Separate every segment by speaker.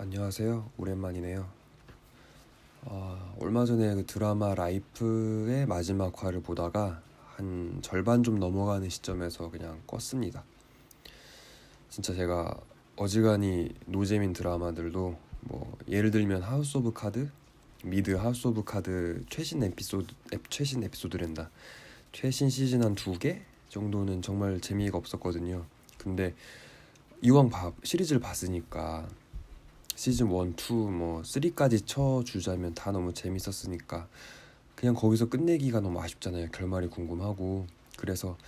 Speaker 1: 안녕하세요. 오랜만이네요. 얼마 전에 그 드라마 라이프의 마지막 화를 보다가 한 절반 좀 넘어가는 시점에서 그냥 껐습니다. 진짜 제가 어지간히 노잼인 드라마들도 뭐 예를 들면 하우스 오브 카드, 미드 하우스 오브 카드 최신 에피소드랜다. 최신 시즌 한 두 개 정도는 정말 재미가 없었거든요. 근데 이왕 시리즈를 봤으니까 시즌 1, 2, 뭐 3까지 쳐주자면 다 너무 재밌었으니까 그냥 거기서 끝내기가 너무 아쉽잖아요. 결말이 궁금하고. 그래서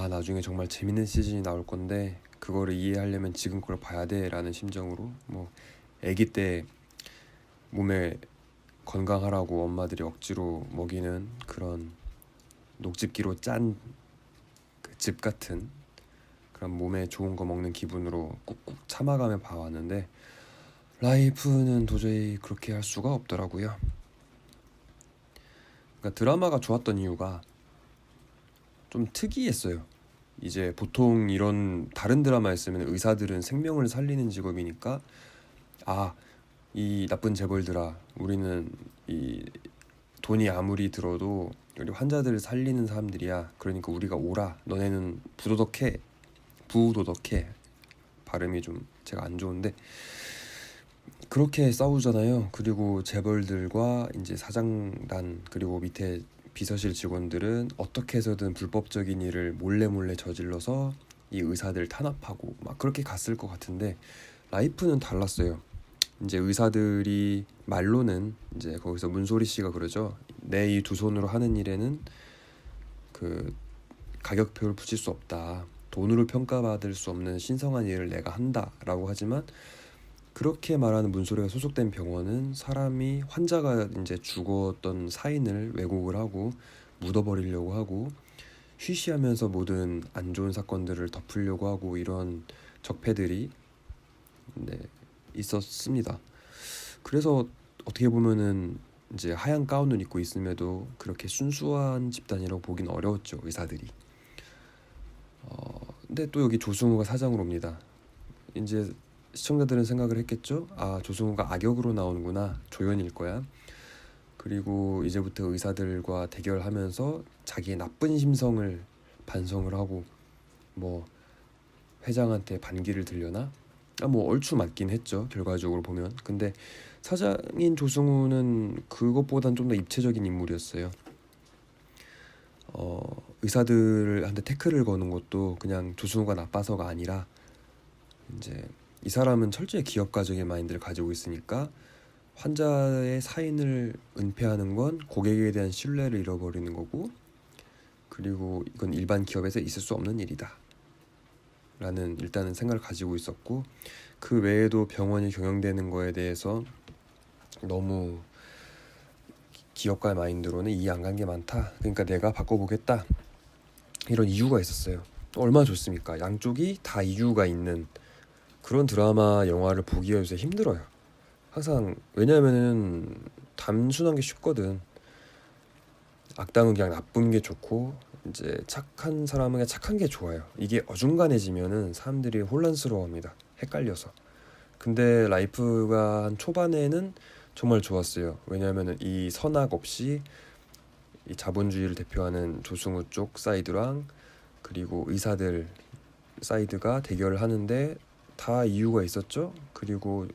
Speaker 1: 나중에 정말 재밌는 시즌이 나올 건데 그거를 이해하려면 지금 걸 봐야 돼 라는 심정으로 뭐 아기 때 몸에 건강하라고 엄마들이 억지로 먹이는 그런 녹즙기로 짠 그 즙 같은 그런 몸에 좋은 거 먹는 기분으로 꾹꾹 참아가며 봐왔는데 라이프는 도저히 그렇게 할 수가 없더라고요. 그러니까 드라마가 좋았던 이유가 좀 특이했어요. 이제 보통 이런 다른 드라마였으면 의사들은 생명을 살리는 직업이니까 이 나쁜 재벌들아, 우리는 이 돈이 아무리 들어도 우리 환자들을 살리는 사람들이야. 그러니까 우리가 오라. 너네는 부도덕해. 발음이 좀 제가 안 좋은데 그렇게 싸우잖아요. 그리고 재벌들과 이제 사장단 그리고 밑에 비서실 직원들은 어떻게 해서든 불법적인 일을 몰래 저질러서 이 의사들 탄압하고 막 그렇게 갔을 것 같은데 라이프는 달랐어요. 이제 의사들이 말로는 이제 거기서 문소리 씨가 그러죠. 내 이 두 손으로 하는 일에는 그 가격표를 붙일 수 없다. 돈으로 평가받을 수 없는 신성한 일을 내가 한다라고 하지만 그렇게 말하는 문소리가 소속된 병원은 사람이 환자가 이제 죽었던 사인을 왜곡을 하고 묻어버리려고 하고 쉬쉬하면서 모든 안 좋은 사건들을 덮으려고 하고 이런 적폐들이 있었습니다. 그래서 어떻게 보면은 이제 하얀 가운을 입고 있음에도 그렇게 순수한 집단이라고 보긴 어려웠죠, 의사들이. 근데 또 여기 조승우가 사장으로 옵니다. 이제 시청자들은 생각을 했겠죠? 조승우가 악역으로 나오는구나. 조연일 거야. 그리고 이제부터 의사들과 대결하면서 자기의 나쁜 심성을 반성을 하고 뭐 회장한테 반기를 들려나? 뭐 얼추 맞긴 했죠. 결과적으로 보면. 근데 사장인 조승우는 그것보단 좀 더 입체적인 인물이었어요. 의사들한테 태클을 거는 것도 그냥 조승우가 나빠서가 아니라 이제 이 사람은 철저히 기업가적인 마인드를 가지고 있으니까 환자의 사인을 은폐하는 건 고객에 대한 신뢰를 잃어버리는 거고 그리고 이건 일반 기업에서 있을 수 없는 일이다 라는 일단은 생각을 가지고 있었고 그 외에도 병원이 경영되는 거에 대해서 너무 기업가의 마인드로는 이해 안 간 게 많다. 그러니까 내가 바꿔보겠다. 이런 이유가 있었어요. 얼마나 좋습니까? 양쪽이 다 이유가 있는 그런 드라마, 영화를 보기가 요새 힘들어요. 항상 왜냐면은 단순한 게 쉽거든. 악당은 그냥 나쁜 게 좋고 이제 착한 사람은 그냥 착한 게 좋아요. 이게 어중간해지면은 사람들이 혼란스러워합니다. 헷갈려서. 근데 라이프가 한 초반에는 정말 좋았어요. 왜냐면은 이 선악 없이 이 자본주의를 대표하는 조승우 쪽 사이드랑 그리고 의사들 사이드가 대결을 하는데 다 이유가 있었죠. 그리고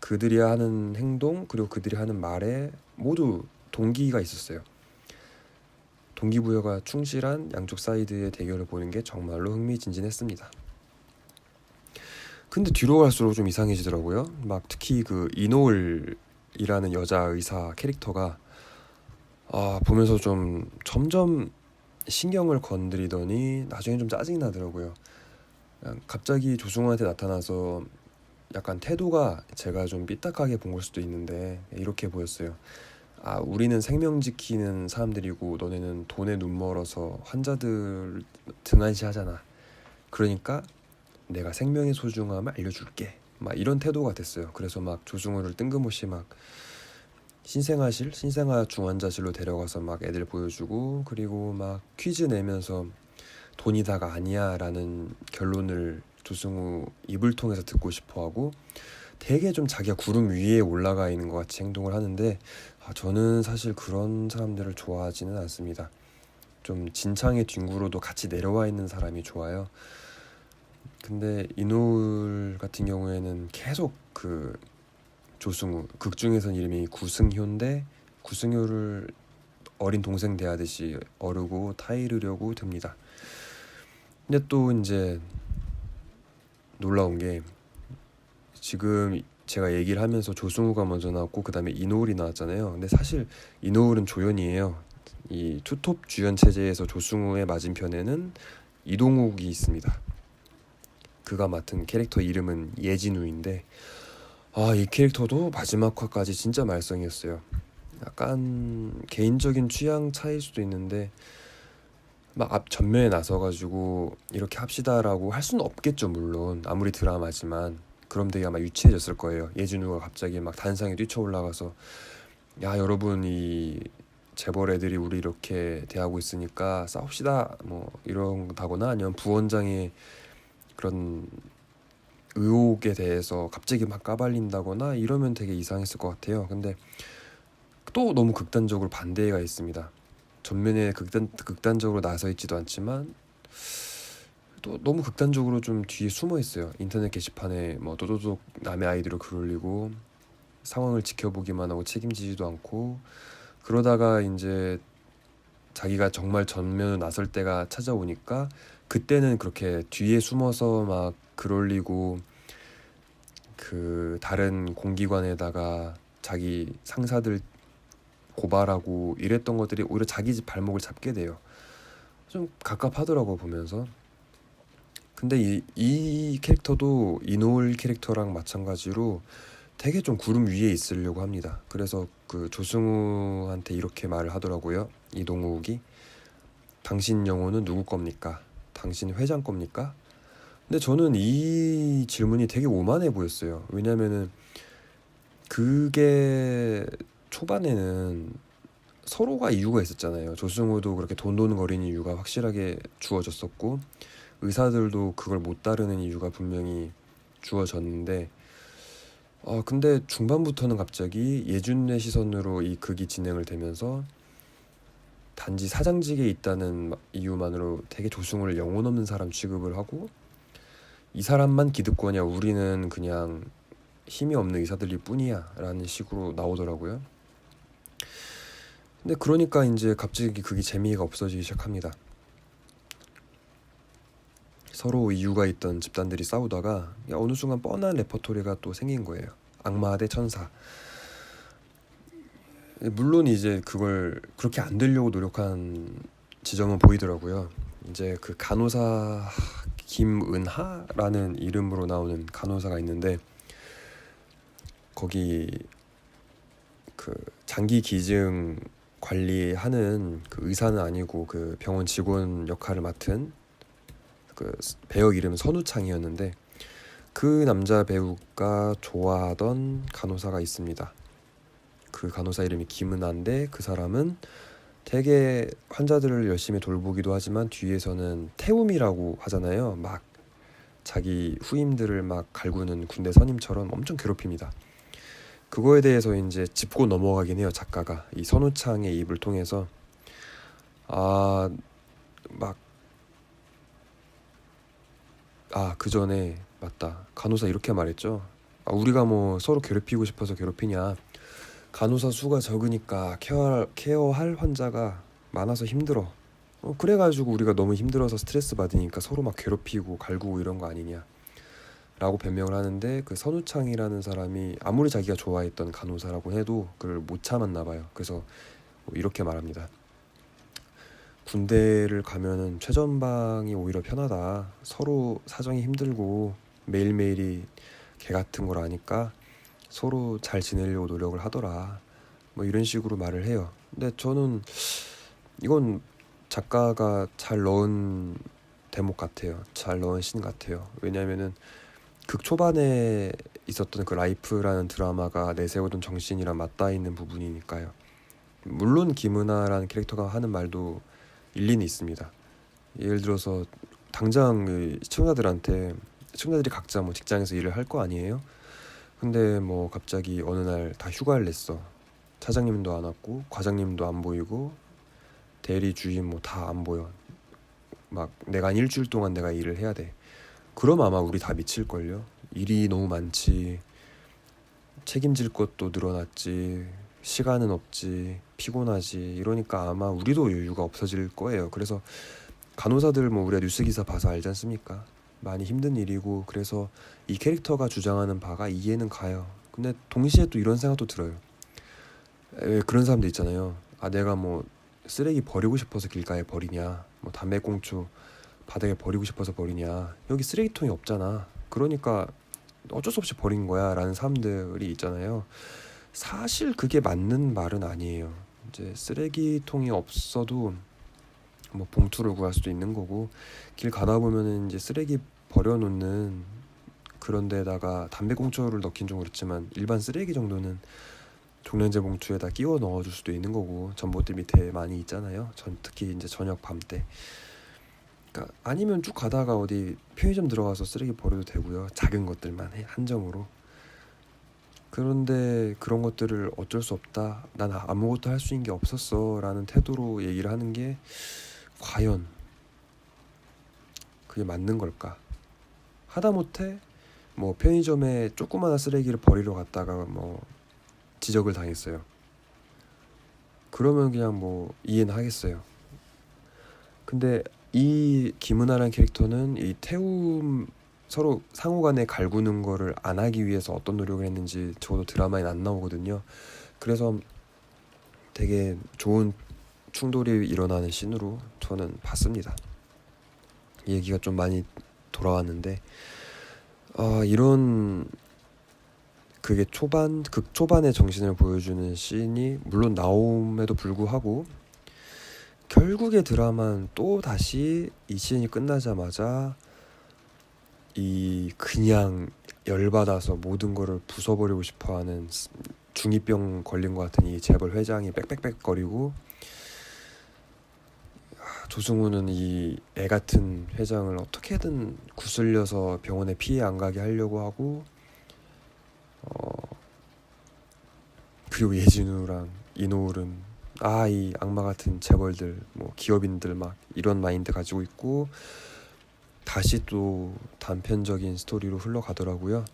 Speaker 1: 그들이 하는 행동 그리고 그들이 하는 말에 모두 동기가 있었어요. 동기부여가 충실한 양쪽 사이드의 대결을 보는 게 정말로 흥미진진했습니다. 근데 뒤로 갈수록 좀 이상해지더라고요. 막 특히 그 이노을이라는 여자 의사 캐릭터가 보면서 좀 점점 신경을 건드리더니 나중에 좀 짜증이 나더라고요. 그냥 갑자기 조승우한테 나타나서 약간 태도가 제가 좀 삐딱하게 본 걸 수도 있는데 이렇게 보였어요. 우리는 생명 지키는 사람들이고 너네는 돈에 눈 멀어서 환자들 등한시하잖아. 그러니까 내가 생명의 소중함을 알려줄게. 막 이런 태도가 됐어요. 그래서 막 조승우를 뜬금없이 막 신생아 중환자실로 데려가서 막 애들 보여주고 그리고 막 퀴즈 내면서 돈이 다가 아니야 라는 결론을 조승우 입을 통해서 듣고 싶어하고 되게 좀 자기가 구름 위에 올라가 있는 것 같이 행동을 하는데, 저는 사실 그런 사람들을 좋아하지는 않습니다. 좀 진창의 뒹구로도 같이 내려와 있는 사람이 좋아요. 근데 이노을 같은 경우에는 계속 그 조승우, 극 중에선 이름이 구승효인데 구승효를 어린 동생 대하듯이 어르고 타이르려고 듭니다. 근데 또 이제 놀라운 게, 지금 제가 얘기를 하면서 조승우가 먼저 나왔고 그 다음에 이노을이 나왔잖아요. 근데 사실 이노을은 조연이에요. 이 투톱 주연 체제에서 조승우의 맞은편에는 이동욱이 있습니다. 그가 맡은 캐릭터 이름은 예진우인데, 이 캐릭터도 마지막 화까지 진짜 말썽이었어요. 약간 개인적인 취향 차이일 수도 있는데 막 앞 전면에 나서가지고 이렇게 합시다라고 할 수는 없겠죠. 물론 아무리 드라마지만 그럼 되게 아마 유치해졌을 거예요. 예진우가 갑자기 막 단상에 뛰쳐 올라가서, 야 여러분, 이 재벌 애들이 우리 이렇게 대하고 있으니까 싸웁시다 뭐 이런다거나, 아니면 부원장의 그런 의혹에 대해서 갑자기 막 까발린다거나 이러면 되게 이상했을 것 같아요. 근데 또 너무 극단적으로 반대가 있습니다. 전면에 극단적으로 나서 있지도 않지만 또 너무 극단적으로 좀 뒤에 숨어 있어요. 인터넷 게시판에 뭐 또도독 남의 아이디로 글 올리고 상황을 지켜보기만 하고 책임지지도 않고, 그러다가 이제 자기가 정말 전면으로 나설 때가 찾아오니까 그때는 그렇게 뒤에 숨어서 막 글 올리고 그 다른 공기관에다가 자기 상사들 고발하고 이랬던 것들이 오히려 자기 집 발목을 잡게 돼요. 좀 갑갑하더라고 보면서. 근데 이 캐릭터도 이노을 캐릭터랑 마찬가지로 되게 좀 구름 위에 있으려고 합니다. 그래서 그 조승우한테 이렇게 말을 하더라고요. 이동욱이, 당신 영혼은 누구 겁니까? 당신 회장 겁니까? 근데 저는 이 질문이 되게 오만해 보였어요. 왜냐면은 그게 초반에는 서로가 이유가 있었잖아요. 조승우도 그렇게 돈돈거리는 이유가 확실하게 주어졌었고, 의사들도 그걸 못 따르는 이유가 분명히 주어졌는데, 근데 중반부터는 갑자기 예준의 시선으로 이 극이 진행을 되면서 단지 사장직에 있다는 이유만으로 되게 조승우를 영혼 없는 사람 취급을 하고, 이 사람만 기득권이야, 우리는 그냥 힘이 없는 의사들일 뿐이야 라는 식으로 나오더라고요. 근데 그러니까 이제 갑자기 그게 재미가 없어지기 시작합니다. 서로 이유가 있던 집단들이 싸우다가 어느 순간 뻔한 레퍼토리가 또 생긴 거예요. 악마 대 천사. 물론 이제 그걸 그렇게 안 되려고 노력한 지점은 보이더라고요. 이제 그 간호사 김은하라는 이름으로 나오는 간호사가 있는데, 거기 그 장기 기증 관리하는 그 의사는 아니고 그 병원 직원 역할을 맡은 그 배역 이름은 선우창이었는데, 그 남자 배우가 좋아하던 간호사가 있습니다. 그 간호사 이름이 김은하인데, 그 사람은 되게 환자들을 열심히 돌보기도 하지만 뒤에서는 태움이라고 하잖아요. 막 자기 후임들을 막 갈구는 군대 선임처럼 엄청 괴롭힙니다. 그거에 대해서 이제 짚고 넘어가긴 해요. 작가가 이 선우창의 입을 통해서, 그 전에 맞다, 간호사 이렇게 말했죠. 우리가 뭐 서로 괴롭히고 싶어서 괴롭히냐, 간호사 수가 적으니까 케어할 환자가 많아서 힘들어. 그래가지고 우리가 너무 힘들어서 스트레스 받으니까 서로 막 괴롭히고 갈구고 이런 거 아니냐 라고 변명을 하는데, 그 선우창이라는 사람이 아무리 자기가 좋아했던 간호사라고 해도 그걸 못 참았나 봐요. 그래서 이렇게 말합니다. 군대를 가면은 최전방이 오히려 편하다. 서로 사정이 힘들고 매일매일이 개 같은 걸 아니까 서로 잘 지내려고 노력을 하더라. 뭐 이런 식으로 말을 해요. 근데 저는 이건 작가가 잘 넣은 대목 같아요. 잘 넣은 씬 같아요. 왜냐면은 극 초반에 있었던 그 라이프라는 드라마가 내세우던 정신이랑 맞닿아 있는 부분이니까요. 물론 김은하라는 캐릭터가 하는 말도 일리는 있습니다. 예를 들어서 당장 시청자들이 각자 뭐 직장에서 일을 할 거 아니에요. 근데 뭐 갑자기 어느 날 다 휴가를 냈어. 차장님도 안 왔고 과장님도 안 보이고 대리 주임 뭐 다 안 보여. 막 내가 한 일주일 동안 내가 일을 해야 돼. 그럼 아마 우리 다 미칠걸요. 일이 너무 많지, 책임질 것도 늘어났지, 시간은 없지, 피곤하지, 이러니까 아마 우리도 여유가 없어질 거예요. 그래서 간호사들 뭐 우리가 뉴스 기사 봐서 알지 않습니까? 많이 힘든 일이고, 그래서 이 캐릭터가 주장하는 바가 이해는 가요. 근데 동시에 또 이런 생각도 들어요. 그런 사람들 있잖아요. 아, 내가 뭐 쓰레기 버리고 싶어서 길가에 버리냐, 뭐 담배꽁초 바닥에 버리고 싶어서 버리냐, 여기 쓰레기통이 없잖아, 그러니까 어쩔 수 없이 버린 거야 라는 사람들이 있잖아요. 사실 그게 맞는 말은 아니에요. 이제 쓰레기통이 없어도 뭐 봉투를 구할 수도 있는 거고, 길 가다 보면은 이제 쓰레기 버려놓는 그런 데다가 담배꽁초를 넣긴 좀 그렇지만 일반 쓰레기 정도는 종량제 봉투에다 끼워 넣어줄 수도 있는 거고, 전봇대 밑에 많이 있잖아요. 특히 이제 저녁 밤 때. 그러니까 아니면 쭉 가다가 어디 편의점 들어가서 쓰레기 버려도 되고요. 작은 것들만 한정으로. 그런데 그런 것들을 어쩔 수 없다, 난 아무것도 할 수 있는 게 없었어 라는 태도로 얘기를 하는 게 과연 그게 맞는 걸까? 하다못해 뭐 편의점에 조그마한 쓰레기를 버리러 갔다가 뭐 지적을 당했어요. 그러면 그냥 뭐 이해는 하겠어요. 근데 이 김은아라는 캐릭터는 이 태움, 서로 상호간에 갈구는 거를 안 하기 위해서 어떤 노력을 했는지 적어도 드라마에 안 나오거든요. 그래서 되게 좋은 충돌이 일어나는 씬으로 저는 봤습니다. 얘기가 좀 많이 돌아왔는데, 이런 그게 극 초반의 정신을 보여주는 씬이 물론 나옴에도 불구하고 결국에 드라마는 또 다시 이 씬이 끝나자마자 이 그냥 열받아서 모든 거를 부숴버리고 싶어하는 중2병 걸린 것 같은 이 재벌 회장이 빽빽빽거리고, 조승우는 이 애 같은 회장을 어떻게든 구슬려서 병원에 피해 안 가게 하려고 하고, 그리고 예진우랑 이노을은 이 악마 같은 재벌들, 뭐 기업인들 막 이런 마인드 가지고 있고, 다시 또 단편적인 스토리로 흘러가더라고요.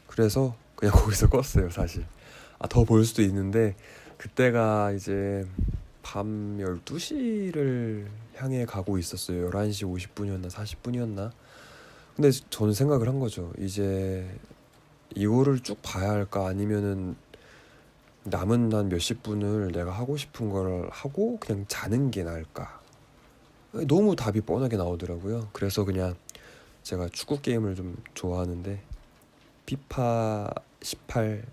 Speaker 1: 그래서 그냥 거기서 껐어요, 사실. 더 볼 수도 있는데 그때가 이제 밤 12시를 향해 가고 있었어요. 11시 50분이었나 40분이었나. 근데 저는 생각을 한 거죠. 이제 이거를 쭉 봐야 할까, 아니면은 남은 한 몇십 분을 내가 하고 싶은 걸 하고 그냥 자는 게 나을까. 너무 답이 뻔하게 나오더라고요. 그래서 그냥 제가 축구 게임을 좀 좋아하는데 피파 18을,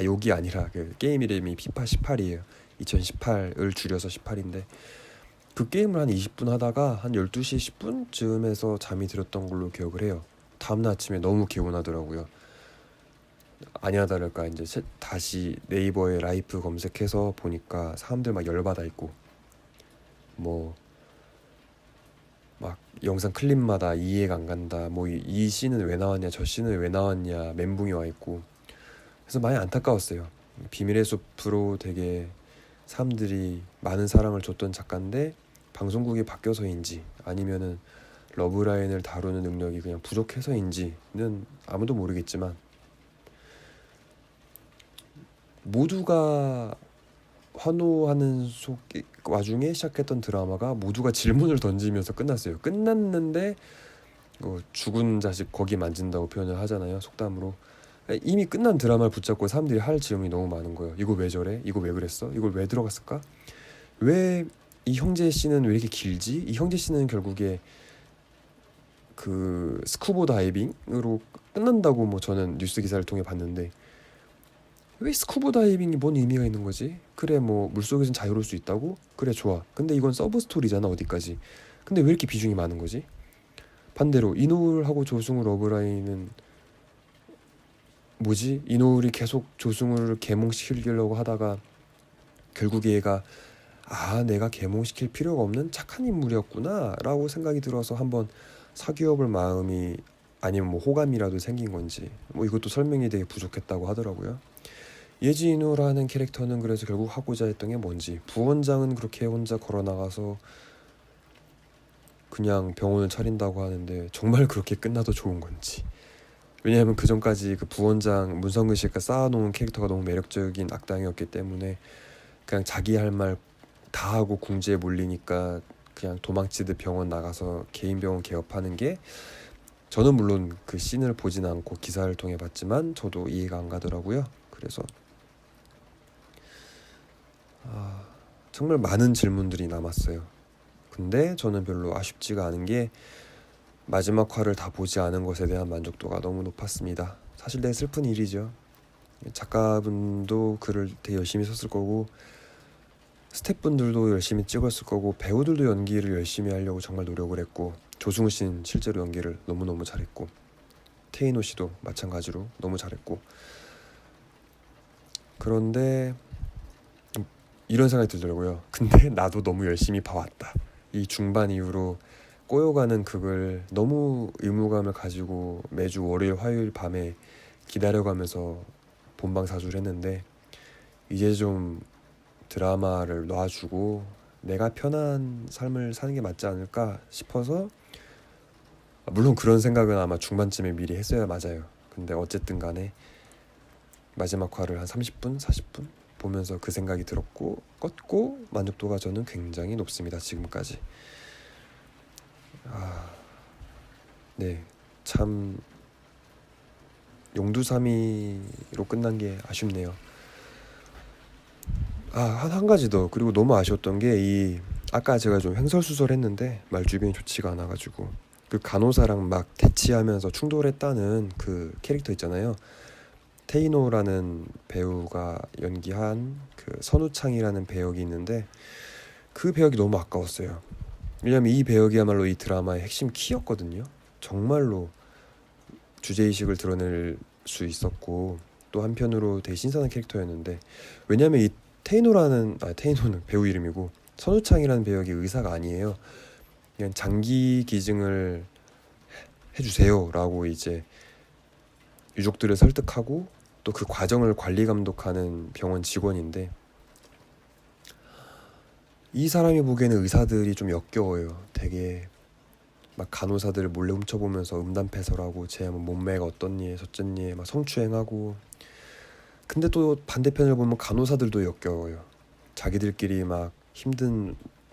Speaker 1: 여기 아니라 그 게임 이름이 피파 18이에요 2018을 줄여서 18인데, 그 게임을 한 20분 하다가 한 12시 10분쯤에서 잠이 들었던 걸로 기억을 해요. 다음날 아침에 너무 개운하더라고요. 아니나 다를까 이제 다시 네이버에 라이프 검색해서 보니까 사람들 막 열받아 있고, 뭐 막 영상 클립마다 이해가 안 간다, 뭐 이 씬은 왜 나왔냐, 저 씬은 왜 나왔냐 멘붕이 와 있고, 그래서 많이 안타까웠어요. 비밀의 숲으로 되게 사람들이 많은 사랑을 줬던 작가인데 방송국이 바뀌어서인지 아니면은 러브라인을 다루는 능력이 그냥 부족해서인지는 아무도 모르겠지만, 모두가 환호하는 와중에 시작했던 드라마가 모두가 질문을 던지면서 끝났어요. 끝났는데 죽은 자식 거기 만진다고 표현을 하잖아요, 속담으로. 이미 끝난 드라마를 붙잡고 사람들이 할 질문이 너무 많은 거예요. 이거 왜 저래? 이거 왜 그랬어? 이걸 왜 들어갔을까? 왜 이 형제 씨는 왜 이렇게 길지? 이 형제 씨는 결국에 그 스쿠버 다이빙으로 끝난다고 뭐 저는 뉴스 기사를 통해 봤는데, 왜 스쿠버 다이빙이 뭔 의미가 있는 거지? 그래 뭐 물속에선 자유로울 수 있다고? 그래 좋아. 근데 이건 서브 스토리잖아 어디까지. 근데 왜 이렇게 비중이 많은 거지? 반대로 이노울하고 조승우 러브라인은 뭐지? 이노울이 계속 조승우를 계몽시키려고 하다가 결국에 얘가 내가 계몽시킬 필요가 없는 착한 인물이었구나 라고 생각이 들어서 한번 사귀어볼 마음이 아니면 뭐 호감이라도 생긴 건지 뭐 이것도 설명이 되게 부족했다고 하더라고요. 예진우라는 캐릭터는 그래서 결국 하고자 했던 게 뭔지, 부원장은 그렇게 혼자 걸어 나가서 그냥 병원을 차린다고 하는데 정말 그렇게 끝나도 좋은 건지. 왜냐하면 그 전까지 그 부원장 문성근 씨가 쌓아놓은 캐릭터가 너무 매력적인 악당이었기 때문에 그냥 자기 할 말 다 하고 궁지에 몰리니까 그냥 도망치듯 병원 나가서 개인 병원 개업하는 게, 저는 물론 그 씬을 보진 않고 기사를 통해 봤지만 저도 이해가 안 가더라고요. 그래서 정말 많은 질문들이 남았어요. 근데 저는 별로 아쉽지가 않은 게 마지막 화를 다 보지 않은 것에 대한 만족도가 너무 높았습니다. 사실 되게 슬픈 일이죠. 작가분도 글을 되게 열심히 썼을 거고 스태프분들도 열심히 찍었을 거고 배우들도 연기를 열심히 하려고 정말 노력을 했고, 조승우 씨는 실제로 연기를 너무너무 잘했고 태인호 씨도 마찬가지로 너무 잘했고, 그런데 이런 생각이 들더라고요. 근데 나도 너무 열심히 봐왔다. 이 중반 이후로 꼬여가는 그걸 너무 의무감을 가지고 매주 월요일 화요일 밤에 기다려가면서 본방사수를 했는데, 이제 좀 드라마를 놔주고 내가 편한 삶을 사는 게 맞지 않을까 싶어서, 물론 그런 생각은 아마 중반쯤에 미리 했어야 맞아요. 근데 어쨌든 간에 마지막 화를 한 30분, 40분 보면서 그 생각이 들었고 껐고 만족도가 저는 굉장히 높습니다. 지금까지. 네, 참 용두사미로 끝난 게 아쉽네요. 한 가지 더. 그리고 너무 아쉬웠던 게 아까 제가 좀 횡설수설했는데 말주변이 좋지가 않아가지고 그 간호사랑 막 대치하면서 충돌했다는 그 캐릭터 있잖아요. 테이노라는 배우가 연기한 그 선우창이라는 배역이 있는데 그 배역이 너무 아까웠어요. 왜냐면 이 배역이야말로 이 드라마의 핵심 키였거든요. 정말로 주제의식을 드러낼 수 있었고 또 한편으로 되게 신선한 캐릭터였는데, 왜냐면 이 테이노는 배우 이름이고 선우창이라는 배역이 의사가 아니에요. 그냥 장기 기증을 해주세요 라고 이제 유족들을 설득하고 또 그 과정을 관리 감독하는 병원 직원인데, 이 사람이 보기에는 의사들이 좀 역겨워요. 되게 막 간호사들을 몰래 훔쳐보면서 음담패설하고 쟤 몸매가 어떻니 저쩌니 막 성추행하고. 근데 또 반대편을 보면 간호사들도 역겨워요. 자기들끼리 막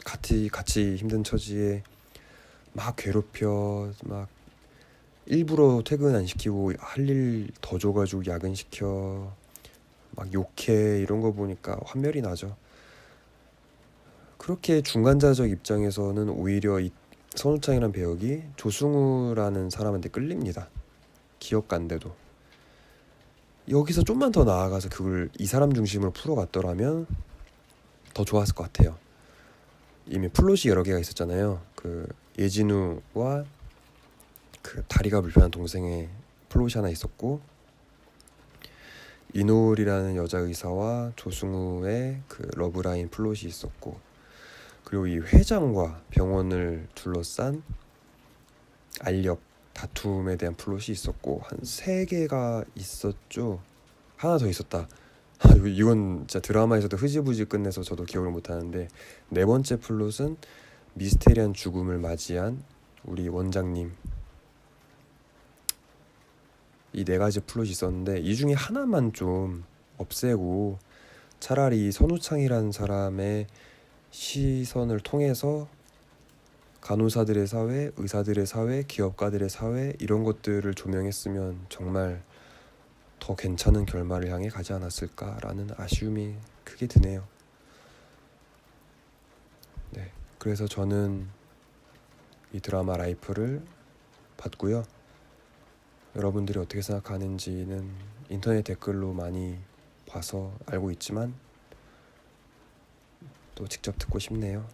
Speaker 1: 같이 힘든 처지에 막 괴롭혀, 막 일부러 퇴근 안 시키고 할 일 더 줘가지고 야근시켜, 막 욕해. 이런 거 보니까 환멸이 나죠. 그렇게 중간자적 입장에서는 오히려 이 선우창이라는 배역이 조승우라는 사람한테 끌립니다. 기억간데도. 여기서 좀만 더 나아가서 그걸 이 사람 중심으로 풀어갔더라면 더 좋았을 것 같아요. 이미 플롯이 여러 개가 있었잖아요. 그 예진우와 그 다리가 불편한 동생의 플롯이 하나 있었고, 이노을이라는 여자 의사와 조승우의 그 러브라인 플롯이 있었고, 그리고 이 회장과 병원을 둘러싼 알력 다툼에 대한 플롯이 있었고, 한 3개가 있었죠. 하나 더 있었다. 이건 진짜 드라마에서도 흐지부지 끝내서 저도 기억을 못하는데, 4번째 플롯은 미스테리한 죽음을 맞이한 우리 원장님. 이 4가지 플롯이 있었는데 이 중에 하나만 좀 없애고 차라리 선우창이라는 사람의 시선을 통해서 간호사들의 사회, 의사들의 사회, 기업가들의 사회 이런 것들을 조명했으면 정말 더 괜찮은 결말을 향해 가지 않았을까라는 아쉬움이 크게 드네요. 네, 그래서 저는 이 드라마 라이프를 봤고요. 여러분들이 어떻게 생각하는지는 인터넷 댓글로 많이 봐서 알고 있지만 또 직접 듣고 싶네요.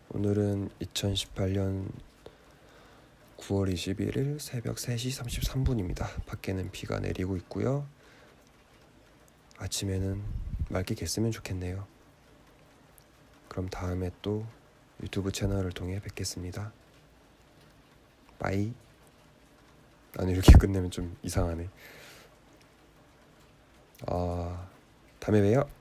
Speaker 1: 오늘은 2018년 9월 21일 새벽 3시 33분입니다. 밖에는 비가 내리고 있고요. 아침에는 맑게 갰으면 좋겠네요. 그럼 다음에 또 유튜브 채널을 통해 뵙겠습니다. 빠이. 아니 이렇게 끝내면 좀 이상하네. 다음에 봬요.